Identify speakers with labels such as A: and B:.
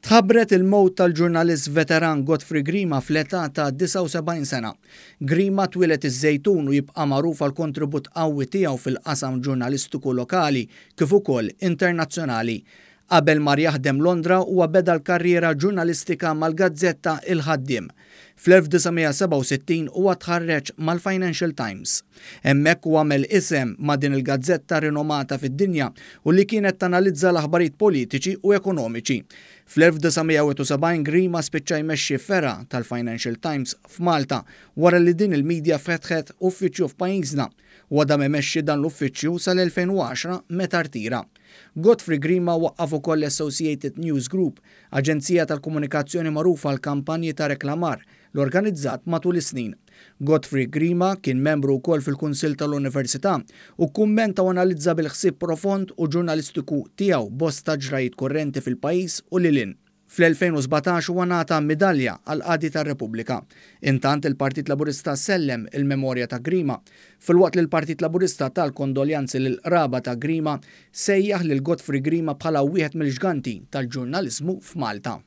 A: Tħabbret il-mowt tal-ġurnalist veteran Godfrey Grima fl-età ta' 79 sena. Grima twilet iż-Żejtun u jibqa' magħruf għal kontribut qawwi tiegħu fil-qasam ġurnalistiku lokali kif ukoll internazzjonali. Qabel ma jaħdem Londra huwa beda l-karriera ġurnalistika mal-gazzetta Il-Ħaddiem. Fl-1967 huwa tħarreġ mal-Financial Times. Hemmhekk huwa għamel isem ma' din il-gazzetta rinomata fid-dinja u li kienet tanalizza l-aħbarijiet politiċi u ekonomiċi. Fl-1971 Grima spiċċa jmexxi ferra tal-Financial Times f'Malta wara li din il-medja fetħet uffiċċju f'pajjiżna u għadha imexxi dan l-uffiċċju sal-2010 meta rtira. Godfrey Grima waqqaf ukoll l-Associated News Group, aġenzija tal-komunikazzjoni magħrufa għal kampanji ta' reklamar l-organizzat matul is-snin. Godfrey Grima kien membru wkoll fil-Kunsill tal-Università u kummenta u analizza bil-ħsieb profond u ġurnalistiku tiegħu bosta ġrajiet kurrenti fil-pajjiż u lilin. Fl-2017 huwa ngħata medalja għal Qadi tar-Repubblika. Intant il-Partit Laburista sellem il-memorja ta' Grima, filwaqt li l-Partit Laburista tal-kondoljanzi lil qraba ta' Grima sejjaħ lil Godfrey Grima bħala wieħed mill-ġganti tal-ġurnaliżmu f'Malta.